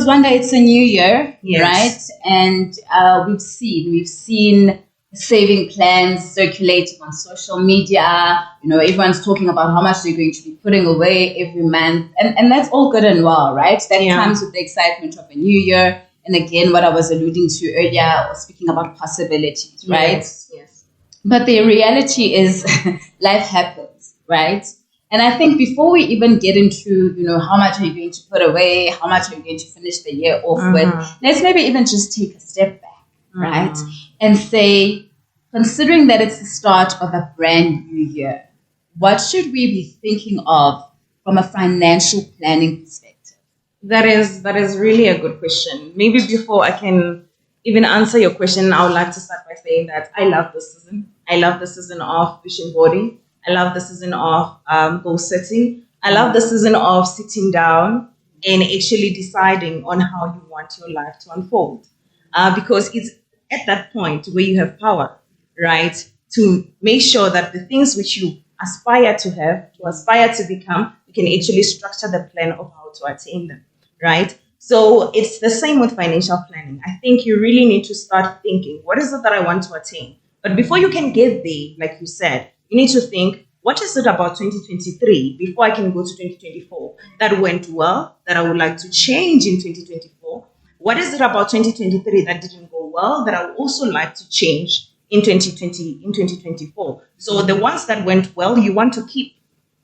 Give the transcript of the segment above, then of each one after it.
Wanda, it's a new year, Yes. right? And we've seen saving plans circulating on social media. Everyone's talking about how much they're going to be putting away every month, and that's all good and well, right? That Yeah. comes with the excitement of a new year. And again, what I was alluding to earlier, was speaking about possibilities, right? Yes. But the reality is, life happens, right? And I think before we even get into, how much are you going to put away, how much are you going to finish the year off with, let's maybe even just take a step back, right? And say, considering that it's the start of a brand new year, what should we be thinking of from a financial planning perspective? That is really a good question. Maybe before I can even answer your question, I would like to start by saying that I love this season. I love the season of vision boarding. I love the season of goal setting. I love the season of sitting down and actually deciding on how you want your life to unfold. Because it's at that point where you have power, right, to make sure that the things which you aspire to have, to aspire to become, you can actually structure the plan of how to attain them, right? So it's the same with financial planning. I think you really need to start thinking, what is it that I want to attain? But before you can get there, like you said, you need to think, what is it about 2023 before I can go to 2024 that went well, that I would like to change in 2024? What is it about 2023 that didn't go well that I would also like to change in 2024? So the ones that went well, you want to keep.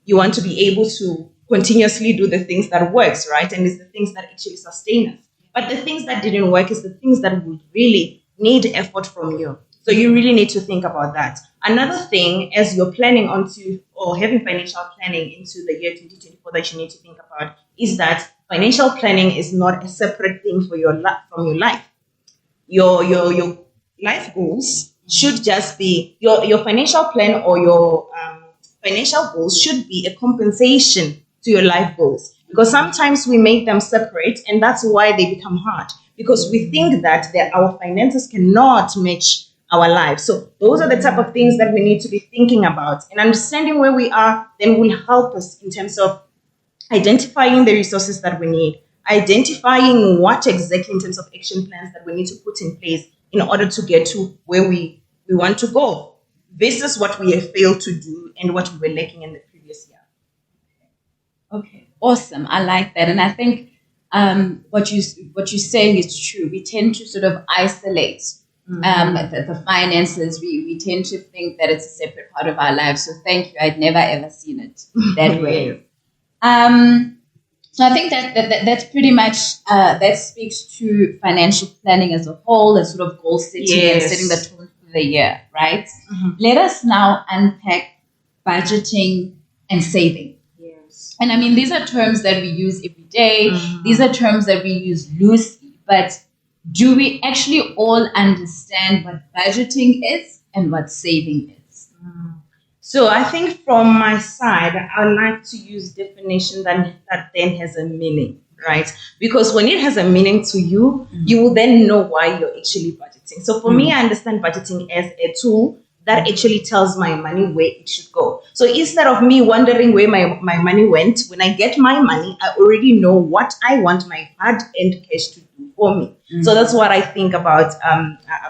You want to be able to continuously do the things that works, right? And it's the things that actually sustain us. But the things that didn't work is the things that would really need effort from you. So you really need to think about that. Another thing, as you're planning onto or having financial planning into the year 2024, that you need to think about is that financial planning is not a separate thing for from your life. Your life goals should just be your financial plan, or your financial goals should be a compensation to your life goals, because sometimes we make them separate, and that's why they become hard, because we think that our finances cannot match our lives. So those are the type of things that we need to be thinking about, and understanding where we are then will help us in terms of identifying the resources that we need, identifying what exactly in terms of action plans that we need to put in place in order to get to where we want to go. This is what we have failed to do and what we were lacking in the previous year. Okay, awesome. I like that, and I think what you're saying is true. We tend to sort of isolate the finances. We tend to think that it's a separate part of our lives. So thank you. I'd never ever seen it that way. So I think that's pretty much that speaks to financial planning as a whole, as sort of goal setting and setting the tone for the year, right? Let us now unpack budgeting and saving. Yes. And I mean, these are terms that we use every day. These are terms that we use loosely, but do we actually all understand what budgeting is and what saving is? So I think from my side, I like to use definition that then has a meaning, right? Because when it has a meaning to you, you will then know why you're actually budgeting. So for me, I understand budgeting as a tool that actually tells my money where it should go. So instead of me wondering where my money went, when I get my money, I already know what I want my hard-earned cash to do for me. So that's what I think about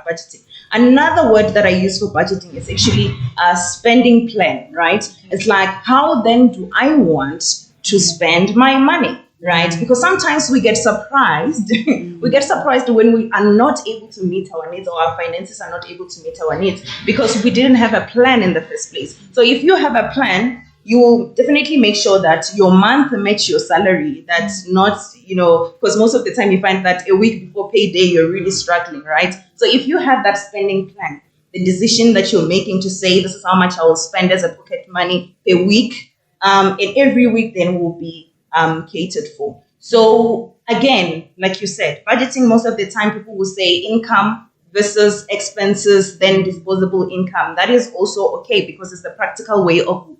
budgeting. Another word that I use for budgeting is actually a spending plan, right? It's like, how then do I want to spend my money, right? Because sometimes we get surprised. We get surprised when we are not able to meet our needs, or our finances are not able to meet our needs, because we didn't have a plan in the first place. So if you have a plan, you will definitely make sure that your month match your salary. That's not, because most of the time you find that a week before payday, you're really struggling, right? So if you have that spending plan, the decision that you're making to say, this is how much I will spend as a pocket money per week, and every week then will be catered for. So again, like you said, budgeting, most of the time people will say income versus expenses, then disposable income. That is also okay, because it's the practical way of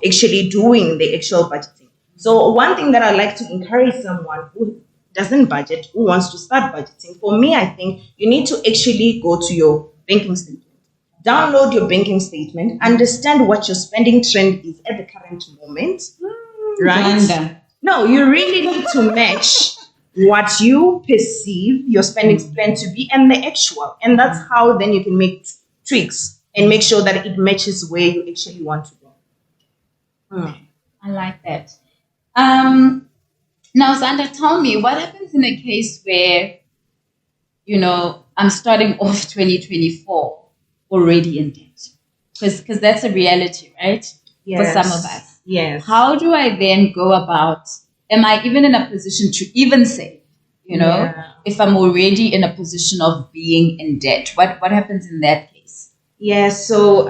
actually doing the actual budgeting. So one thing that I like to encourage someone who doesn't budget, who wants to start budgeting, for me, I think you need to actually go to your banking statement. Download your banking statement, understand what your spending trend is at the current moment, right? Wanda. No, you really need to match what you perceive your spending plan to be and the actual. And that's how then you can make tweaks and make sure that it matches where you actually want to go. I like that. Now, Sandra, tell me what happens in a case where, I'm starting off 2024 already in debt? Because that's a reality, right? For some of us. Yes. How do I then go about, am I even in a position to even save? If I'm already in a position of being in debt, what happens in that case? Yeah, so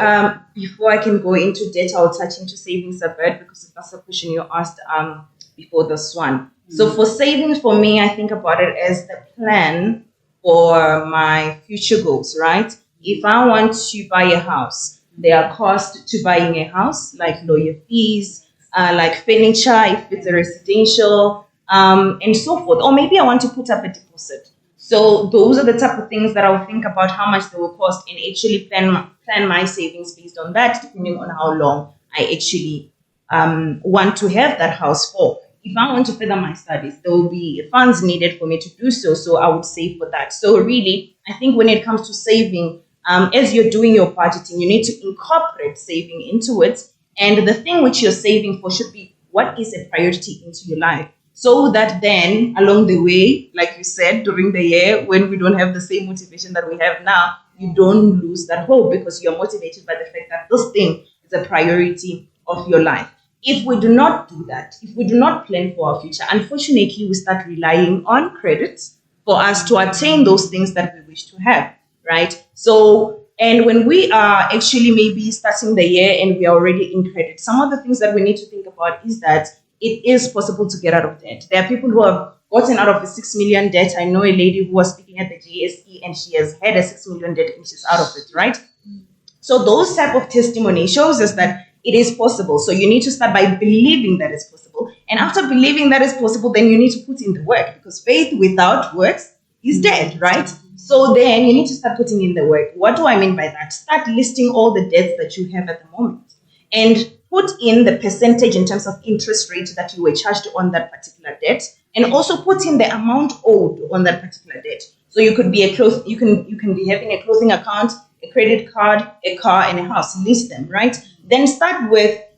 before I can go into debt, I'll touch into savings a bit because that's a question you asked before this one. So for savings, for me, I think about it as the plan for my future goals, right? If I want to buy a house, there are costs to buying a house, like lawyer fees, like furniture, if it's a residential, and so forth. Or maybe I want to put up a deposit. So those are the type of things that I'll think about how much they will cost and actually plan my savings based on that, depending on how long I actually want to have that house for. If I want to further my studies, there will be funds needed for me to do so. So I would save for that. So really, I think when it comes to saving, as you're doing your budgeting, you need to incorporate saving into it. And the thing which you're saving for should be what is a priority into your life. So that then along the way, like you said, during the year, when we don't have the same motivation that we have now, you don't lose that hope because you're motivated by the fact that this thing is a priority of your life. If we do not do that, if we do not plan for our future, unfortunately, we start relying on credit for us to attain those things that we wish to have, right? So, and when we are actually maybe starting the year and we are already in credit, some of the things that we need to think about is that it is possible to get out of debt. There are people who have gotten out of a 6 million debt. I know a lady who was speaking at the JSE and she has had a 6 million debt and she's out of it, right? So those type of testimony shows us that it is possible. So you need to start by believing that it's possible. And after believing that it's possible, then you need to put in the work because faith without works is dead, right? So then you need to start putting in the work. What do I mean by that? Start listing all the debts that you have at the moment and put in the percentage in terms of interest rate that you were charged on that particular debt, and also put in the amount owed on that particular debt. So you could be you can be having a clothing account, a credit card, a car, and a house. List them, right? Then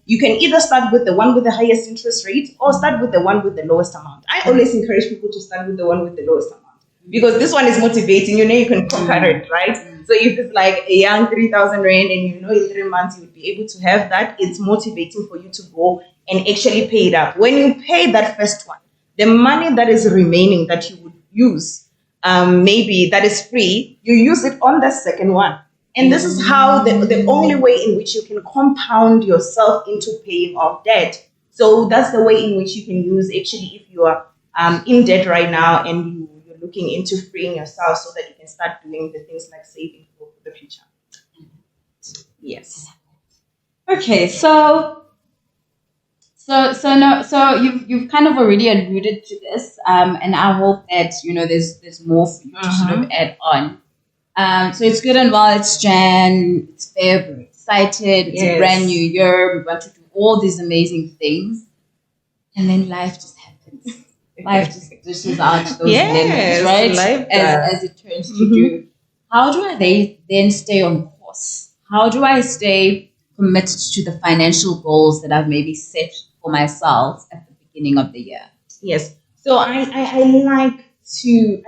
you can either start with the one with the highest interest rate or start with the one with the lowest amount. I always encourage people to start with the one with the lowest amount because this one is motivating. You can conquer it, right? So if it's like a young 3,000 Rand and in 3 months you would be able to have that, it's motivating for you to go and actually pay it up. When you pay that first one, the money that is remaining that you would use, maybe that is free, you use it on the second one. And this is how the only way in which you can compound yourself into paying off debt. So that's the way in which you can use actually if you are in debt right now and you're looking into freeing yourself so that you can start doing the things like saving for the future. Yes. Okay, so you've kind of already alluded to this, and I hope that there's more for you to sort of add on. So it's good and well. It's Jan. It's Feb. We're excited. It's a brand new year. We want to do all these amazing things, and then life just happens. Life just dishes out those lemons, right? As it turns to do. How do I then stay on course? How do I stay committed to the financial goals that I've maybe set for myself at the beginning of the year? Yes. So I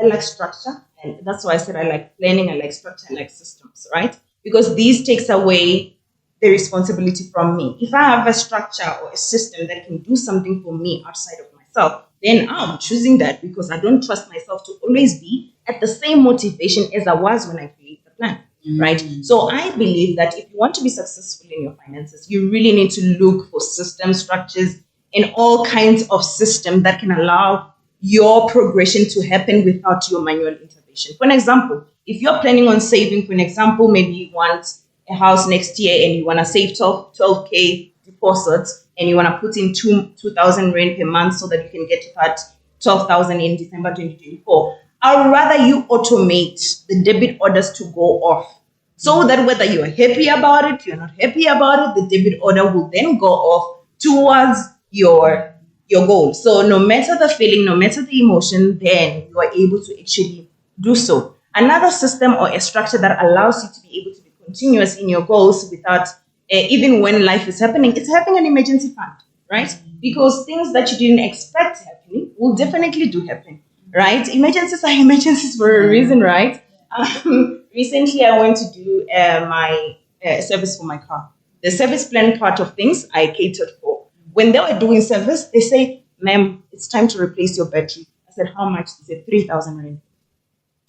like structure. And that's why I said I like planning, I like structure, I like systems, right? Because these takes away the responsibility from me. If I have a structure or a system that can do something for me outside of myself, then I'm choosing that because I don't trust myself to always be at the same motivation as I was when I created the plan, right? So I believe that if you want to be successful in your finances, you really need to look for system structures and all kinds of systems that can allow your progression to happen without your manual intervention. For an example, if you're planning on saving, for an example, maybe you want a house next year and you want to save 12K deposits and you want to put in 2,000 Rand per month so that you can get to that 12,000 in December 2024. I'd rather you automate the debit orders to go off so that whether you're happy about it, you're not happy about it, the debit order will then go off towards your your goal. So no matter the feeling, no matter the emotion, then you are able to actually do so. Another system or a structure that allows you to be able to be continuous in your goals without, even when life is happening, it's having an emergency fund, right? Because things that you didn't expect happening will definitely do happen, right? Emergencies are emergencies for a reason, right? Recently, I went to do my service for my car. The service plan part of things I catered for. When they were doing service, they say, "Ma'am, it's time to replace your battery." I said, "How much?" They said, 3,000 rand.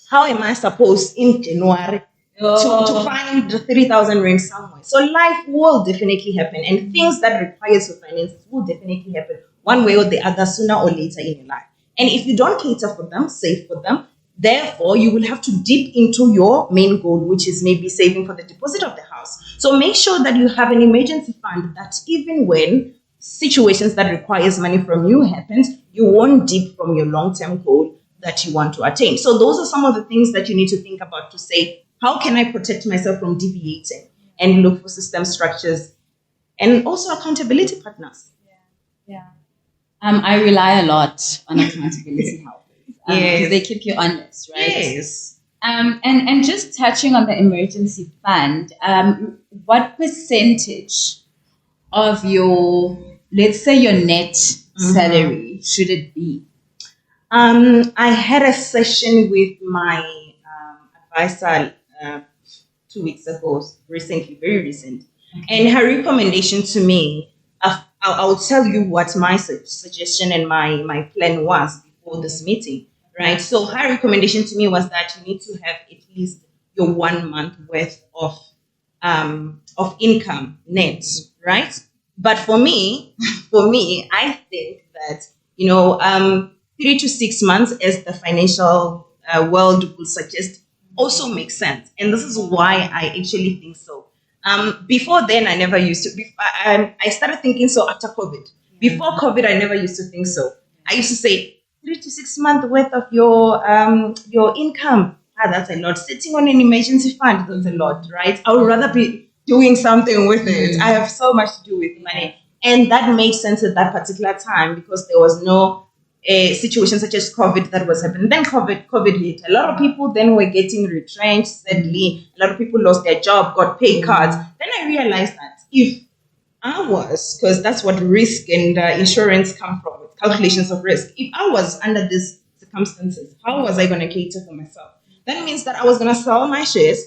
How am I supposed in January to find the 3,000 rand somewhere? So life will definitely happen, and things that requires your finances will definitely happen one way or the other, sooner or later in your life. And if you don't cater for them, save for them, therefore you will have to dip into your main goal, which is maybe saving for the deposit of the house. So make sure that you have an emergency fund that even when situations that requires money from you happens, you won't dip from your long-term goal that you want to attain. So those are some of the things that you need to think about to say, how can I protect myself from deviating, and look for system structures and also accountability partners. Yeah. I rely a lot on accountability helpers because Yes. they keep you honest, right? Yes. And just touching on the emergency fund, what percentage of your, let's say, your net salary should it be? I had a session with my advisor 2 weeks ago, recently, very recent. And her recommendation to me, I'll tell you what my suggestion and my plan was before this meeting, right? So her recommendation to me was that you need to have at least your 1 month worth of income net, right? But for me, I think that 3 to 6 months, as the financial world would suggest, also makes sense, and this is why I actually think so. Before then, I never used to. I started thinking so after COVID. Before COVID, I never used to think so. I used to say 3 to 6 months worth of your income. That's a lot. Sitting on an emergency fund, that's a lot, right? I would rather be doing something with it. I have so much to do with money, and that made sense at that particular time because there was no a situation such as COVID that was happening. Then COVID hit. A lot of people then were getting retrenched. Sadly, a lot of people lost their job, got pay cards. Then I realized that if I was, because that's what risk and insurance come from, with calculations of risk. If I was under these circumstances, how was I going to cater for myself? That means that I was going to sell my shares,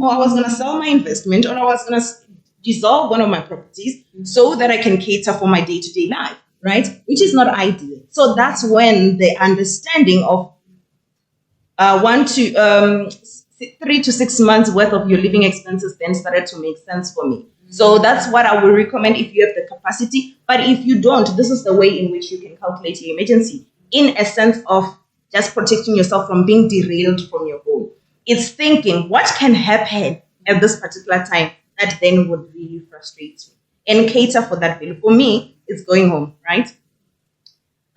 or I was going to sell my investment, or I was going to dissolve one of my properties so that I can cater for my day-to-day life, right? Which is not ideal. So that's when the understanding of 3 to 6 months worth of your living expenses then started to make sense for me. So that's what I would recommend if you have the capacity. But if you don't, this is the way in which you can calculate your emergency, in a sense of just protecting yourself from being derailed from your goal. It's thinking what can happen at this particular time that then would really frustrate you and cater for that bill. For me, it's going home, right?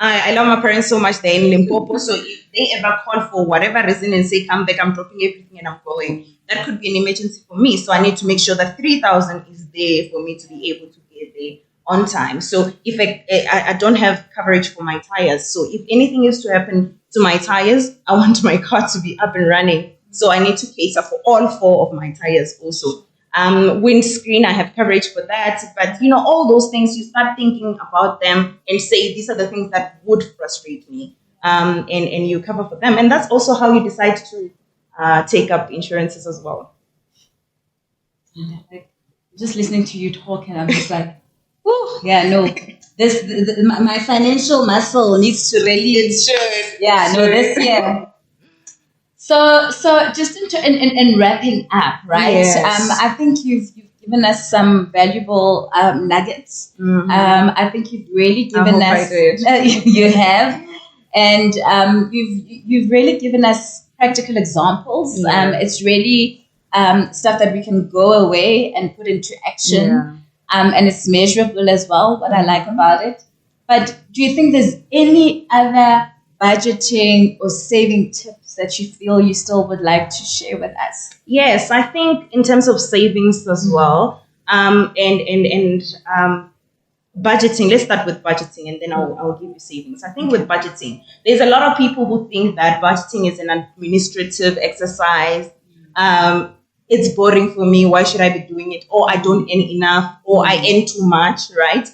I love my parents so much. They're in Limpopo. So if they ever call for whatever reason and say, "Come back, I'm dropping everything and I'm going," that could be an emergency for me. So I need to make sure that 3,000 is there for me to be able to get there on time. So if I don't have coverage for my tires, so if anything is to happen to my tires, I want my car to be up and running. So I need to cater for all 4 of my tires also. Windscreen, I have coverage for that, but all those things, you start thinking about them and say, these are the things that would frustrate me, and you cover for them. And that's also how you decide to take up insurances as well. Just listening to you talk, and I'm just like, oh, yeah, no, my financial muscle needs to really, It should. yeah, no, this year. So just in wrapping up, right? Yes. I think you've given us some valuable nuggets. I think you've really given I us. did. You have, and you've really given us practical examples. Yeah. It's really stuff that we can go away and put into action. Yeah. And it's measurable as well. What I like about it. But do you think there's any other budgeting or saving tips that you feel you still would like to share with us? Yes, I think in terms of savings as well, and budgeting, let's start with budgeting and then I'll give you savings. I think with budgeting, there's a lot of people who think that budgeting is an administrative exercise. It's boring for me. Why should I be doing it? Or I don't earn enough, or I earn too much, right?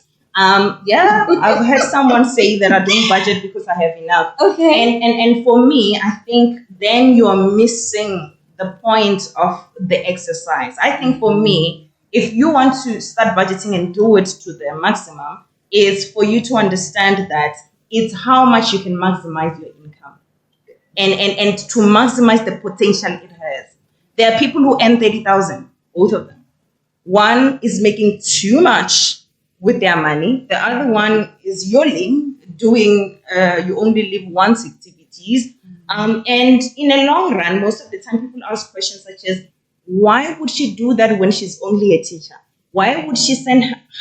Yeah, I've heard someone say that I don't budget because I have enough. Okay. And for me, I think then you're missing the point of the exercise. I think for me, if you want to start budgeting and do it to the maximum, is for you to understand that it's how much you can maximize your income and to maximize the potential it has. There are people who earn 30,000, both of them. One is making too much with their money. The other one is yolling, doing you only live once activities. And in a long run, most of the time people ask questions such as, why would she do that when she's only a teacher? Why would she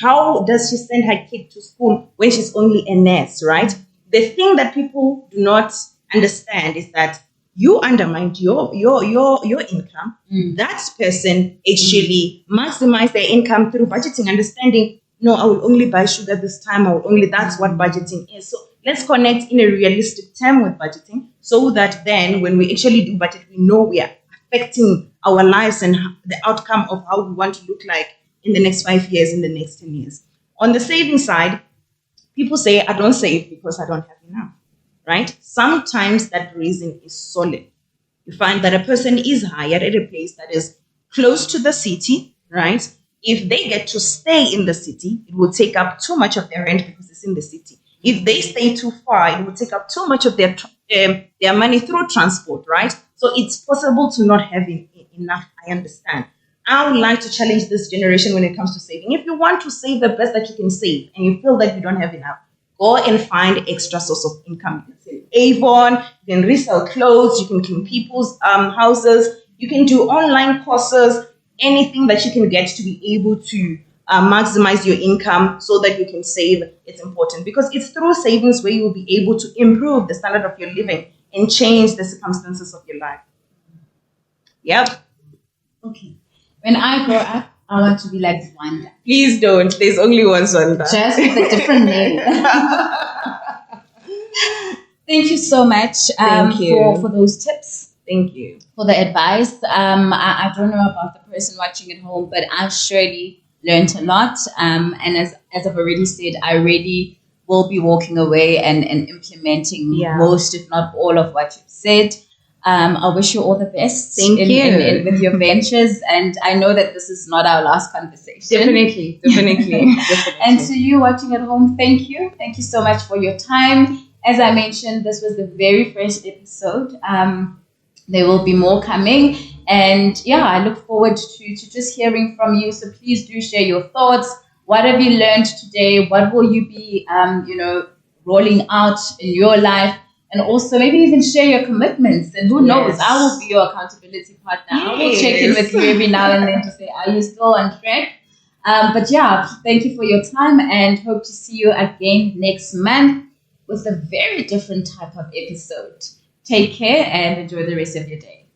how does she send her kid to school when she's only a nurse, right? The thing that people do not understand is that you undermined your income. That person actually maximize their income through budgeting, understanding, no, I will only buy sugar this time, that's what budgeting is. So let's connect in a realistic term with budgeting so that then when we actually do budget, we know we are affecting our lives and the outcome of how we want to look like in the next 5 years, in the next 10 years. On the saving side, people say, I don't save because I don't have enough, right? Sometimes that reason is solid. You find that a person is hired at a place that is close to the city, right? If they get to stay in the city, it will take up too much of their rent because it's in the city. If they stay too far, it will take up too much of their money through transport, right? So it's possible to not have enough. I understand. I would like to challenge this generation when it comes to saving. If you want to save the best that you can save and you feel that you don't have enough, go and find extra source of income. You can sell Avon, you can resell clothes, you can clean people's houses, you can do online courses, anything that you can get to be able to maximize your income so that you can save. It's important because it's through savings where you will be able to improve the standard of your living and change the circumstances of your life. Yep. Okay. When I grow up, I want to be like Zwanda. Please don't. There's only one Zwanda. Just with a different name. Thank you so much Thank you. For those tips. Thank you. For the advice. I don't know about the person watching at home, but I've surely learned a lot. And as I've already said, I really will be walking away and implementing most, if not all, of what you've said. I wish you all the best in with your ventures. And I know that this is not our last conversation. Definitely. And to you watching at home, thank you. Thank you so much for your time. As I mentioned, this was the very first episode. There will be more coming. And I look forward to just hearing from you. So please do share your thoughts. What have you learned today? What will you be, rolling out in your life? And also maybe even share your commitments. And who knows, I will be your accountability partner. I will check in with you every now and then to say, are you still on track? But thank you for your time and hope to see you again next month with a very different type of episode. Take care and enjoy the rest of your day.